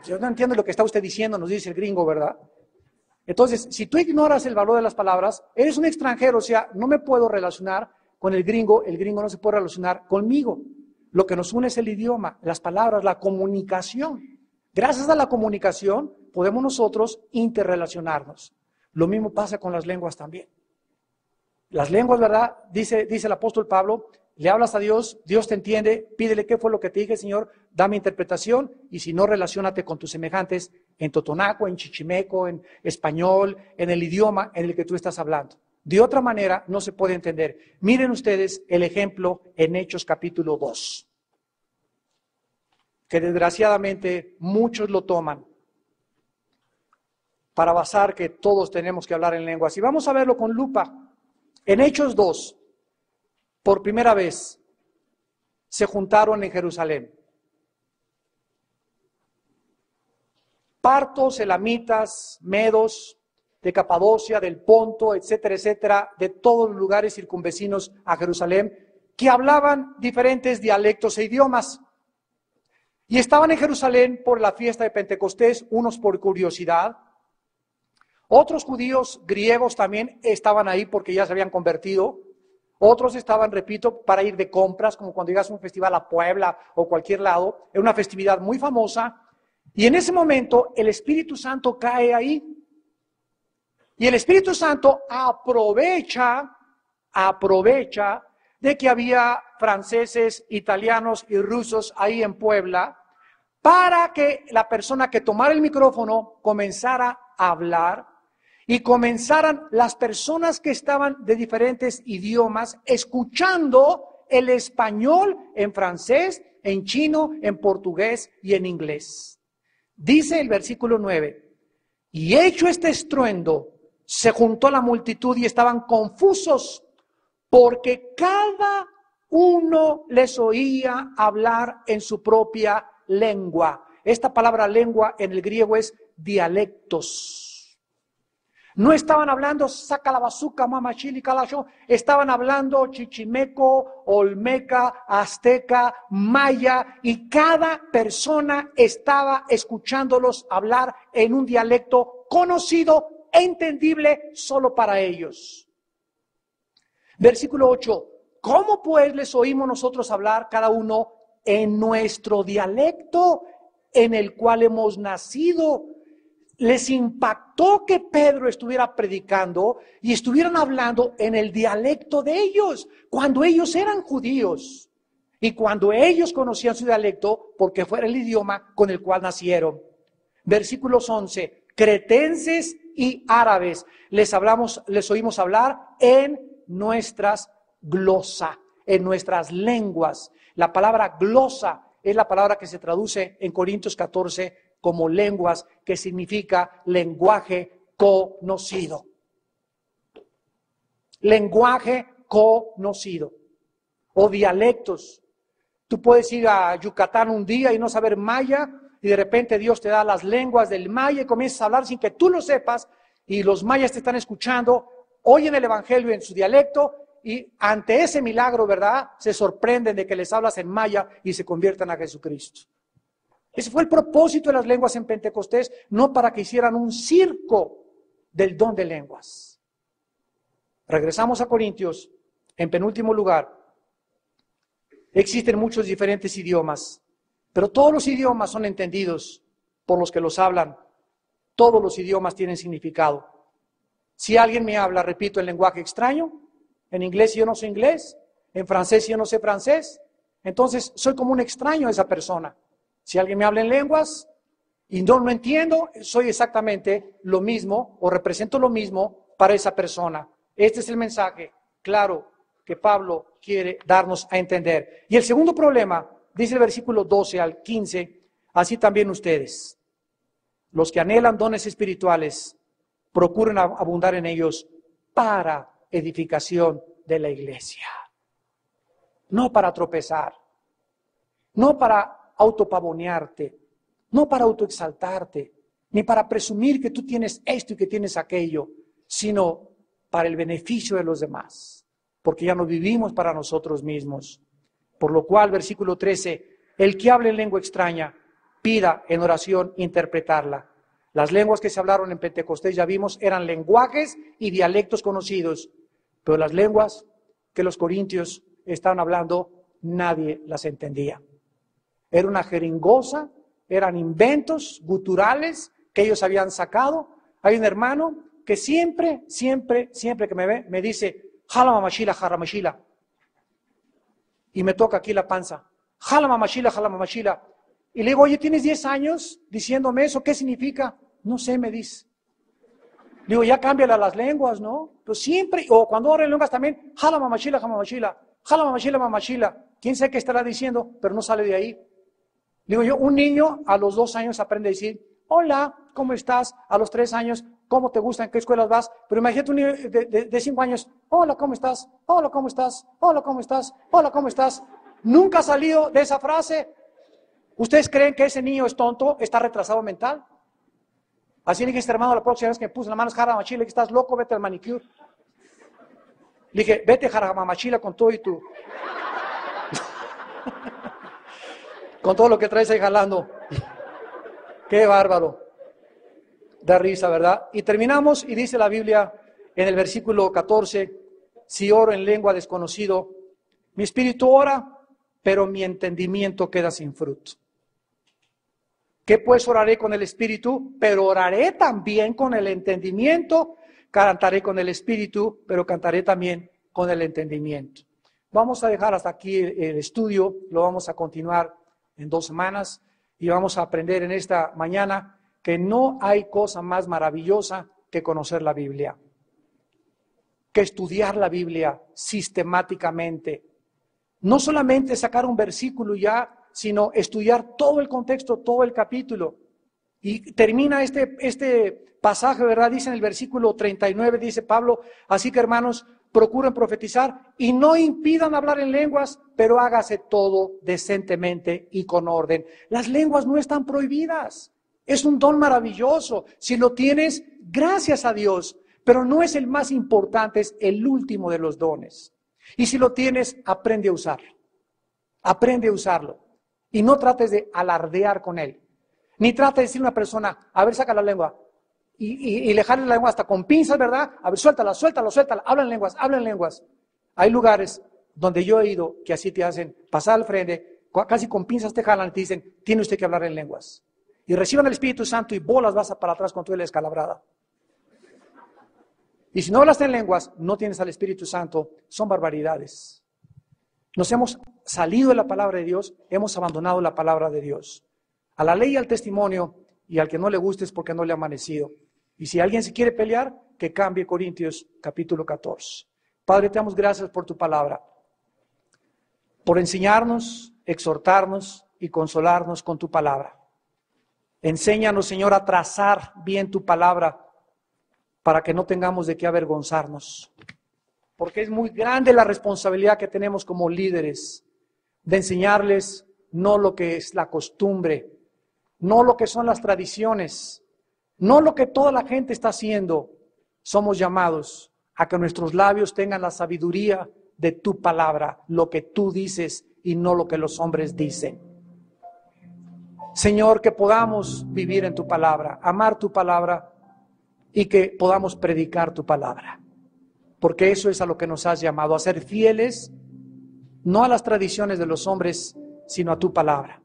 yo no entiendo lo que está usted diciendo, nos dice el gringo, ¿verdad? Entonces, si tú ignoras el valor de las palabras, eres un extranjero, o sea, no me puedo relacionar con el gringo no se puede relacionar conmigo. Lo que nos une es el idioma, las palabras, la comunicación. Gracias a la comunicación podemos nosotros interrelacionarnos. Lo mismo pasa con las lenguas también. Las lenguas, ¿verdad? Dice el apóstol Pablo, le hablas a Dios, Dios te entiende, pídele qué fue lo que te dije, Señor, dame interpretación, y si no, relaciónate con tus semejantes en totonaco, en chichimeco, en español, en el idioma en el que tú estás hablando. De otra manera, no se puede entender. Miren ustedes el ejemplo en Hechos capítulo 2, que desgraciadamente muchos lo toman para basar que todos tenemos que hablar en lenguas. Y vamos a verlo con lupa. En Hechos 2, por primera vez, se juntaron en Jerusalén partos, elamitas, medos, de Capadocia, del Ponto, etcétera, etcétera, de todos los lugares circunvecinos a Jerusalén, que hablaban diferentes dialectos e idiomas. Y estaban en Jerusalén por la fiesta de Pentecostés, unos por curiosidad. Otros judíos griegos también estaban ahí porque ya se habían convertido. Otros estaban, repito, para ir de compras, como cuando llegas a un festival a Puebla o cualquier lado. Era una festividad muy famosa. Y en ese momento el Espíritu Santo cae ahí. Y el Espíritu Santo aprovecha de que había franceses, italianos y rusos ahí en Puebla, para que la persona que tomara el micrófono comenzara a hablar y comenzaran las personas que estaban de diferentes idiomas escuchando el español en francés, en chino, en portugués y en inglés. Dice el versículo 9, y hecho este estruendo, se juntó la multitud y estaban confusos, porque cada uno les oía hablar en su propia lengua. Esta palabra lengua en el griego es dialectos. No estaban hablando sacalabazuca, mamachili, calacho. Estaban hablando chichimeco, olmeca, azteca, maya, y cada persona estaba escuchándolos hablar en un dialecto conocido e entendible solo para ellos. Versículo 8. ¿Cómo pues les oímos nosotros hablar cada uno en nuestro dialecto en el cual hemos nacido? Les impactó que Pedro estuviera predicando y estuvieran hablando en el dialecto de ellos, cuando ellos eran judíos y cuando ellos conocían su dialecto porque fuera el idioma con el cual nacieron. Versículos 11. Cretenses y árabes les oímos hablar en nuestras glosa, en nuestras lenguas. La palabra glosa es la palabra que se traduce en Corintios 14 como lenguas, que significa lenguaje conocido. Lenguaje conocido. O dialectos. Tú puedes ir a Yucatán un día y no saber maya, y de repente Dios te da las lenguas del maya y comienzas a hablar sin que tú lo sepas, y los mayas te están escuchando, oyen el evangelio en su dialecto, y ante ese milagro, ¿verdad?, se sorprenden de que les hablas en maya y se conviertan a Jesucristo. Ese fue el propósito de las lenguas en Pentecostés, no para que hicieran un circo del don de lenguas. Regresamos a Corintios, en penúltimo lugar. Existen muchos diferentes idiomas, pero todos los idiomas son entendidos por los que los hablan. Todos los idiomas tienen significado. Si alguien me habla, repito, en lenguaje extraño, en inglés yo no sé inglés, en francés yo no sé francés, entonces soy como un extraño a esa persona. Si alguien me habla en lenguas y no lo entiendo, soy exactamente lo mismo o represento lo mismo para esa persona. Este es el mensaje claro que Pablo quiere darnos a entender. Y el segundo problema, dice el versículo 12 al 15, así también ustedes, los que anhelan dones espirituales, procuren abundar en ellos para edificación de la iglesia. No para tropezar, no para autopavonearte, no para autoexaltarte, ni para presumir que tú tienes esto y que tienes aquello, sino para el beneficio de los demás, porque ya no vivimos para nosotros mismos. Por lo cual, versículo 13, el que hable en lengua extraña, pida en oración interpretarla. Las lenguas que se hablaron en Pentecostés, ya vimos, eran lenguajes y dialectos conocidos, pero las lenguas que los corintios estaban hablando, nadie las entendía. Era una jeringosa, eran inventos guturales que ellos habían sacado. Hay un hermano que siempre que me ve, me dice, jala mamashila, jaramashila. Y me toca aquí la panza. Jala mamashila, jala mamashila. Y le digo, oye, ¿tienes 10 años diciéndome eso? ¿Qué significa? No sé, me dice. Le digo, ya cámbiala las lenguas, ¿no? Pero siempre, o cuando oro en lenguas también, jala mamashila, jamamashila, jala mamashila, mamashila. ¿Quién sabe qué estará diciendo? Pero no sale de ahí. Le digo yo, un niño a los 2 años aprende a decir, hola, ¿cómo estás? A los 3 años, ¿cómo te gusta? ¿En qué escuelas vas? Pero imagínate un niño de 5 años, hola, ¿cómo estás? Hola, ¿cómo estás? Hola, ¿cómo estás? Hola, ¿cómo estás? Nunca ha salido de esa frase. ¿Ustedes creen que ese niño es tonto? ¿Está retrasado mental? Así le dije a este hermano la próxima vez que me puse las manos jaramachila, que estás loco, vete al manicure. Le dije, vete jaramachila con todo y tú. Con todo lo que traes ahí jalando. Qué bárbaro. Da risa, ¿verdad? Y terminamos y dice la Biblia en el versículo 14, si oro en lengua desconocido, mi espíritu ora, pero mi entendimiento queda sin fruto. ¿Qué pues oraré con el espíritu? Pero oraré también con el entendimiento. Cantaré con el espíritu, pero cantaré también con el entendimiento. Vamos a dejar hasta aquí el estudio, lo vamos a continuar en 2 semanas y vamos a aprender en esta mañana que no hay cosa más maravillosa que conocer la Biblia, que estudiar la Biblia sistemáticamente. No solamente sacar un versículo ya, sino estudiar todo el contexto, todo el capítulo. Y termina este pasaje, ¿verdad? Dice en el versículo 39, dice Pablo, así que hermanos, procuren profetizar y no impidan hablar en lenguas, pero hágase todo decentemente y con orden. Las lenguas no están prohibidas. Es un don maravilloso. Si lo tienes, gracias a Dios. Pero no es el más importante, es el último de los dones. Y si lo tienes, aprende a usarlo. Aprende a usarlo. Y no trates de alardear con él. Ni trates de decir a una persona, a ver, saca la lengua. Y le jales la lengua hasta con pinzas, ¿verdad? A ver, suéltala. Habla en lenguas. Hay lugares donde yo he ido que así te hacen pasar al frente, casi con pinzas te jalan y te dicen, tiene usted que hablar en lenguas. Y reciban el Espíritu Santo y bolas vas para atrás con toda la descalabrada. Y si no hablas en lenguas, no tienes al Espíritu Santo, son barbaridades. Nos hemos salido de la palabra de Dios, hemos abandonado la palabra de Dios. A la ley y al testimonio, y al que no le guste es porque no le ha amanecido. Y si alguien se quiere pelear, que cambie Corintios capítulo 14. Padre, te damos gracias por tu palabra, por enseñarnos, exhortarnos y consolarnos con tu palabra. Enséñanos, Señor, a trazar bien tu palabra para que no tengamos de qué avergonzarnos. Porque es muy grande la responsabilidad que tenemos como líderes de enseñarles no lo que es la costumbre, no lo que son las tradiciones, no lo que toda la gente está haciendo. Somos llamados a que nuestros labios tengan la sabiduría de tu palabra, lo que tú dices y no lo que los hombres dicen. Señor, que podamos vivir en tu palabra, amar tu palabra y que podamos predicar tu palabra. Porque eso es a lo que nos has llamado, a ser fieles, no a las tradiciones de los hombres, sino a tu palabra.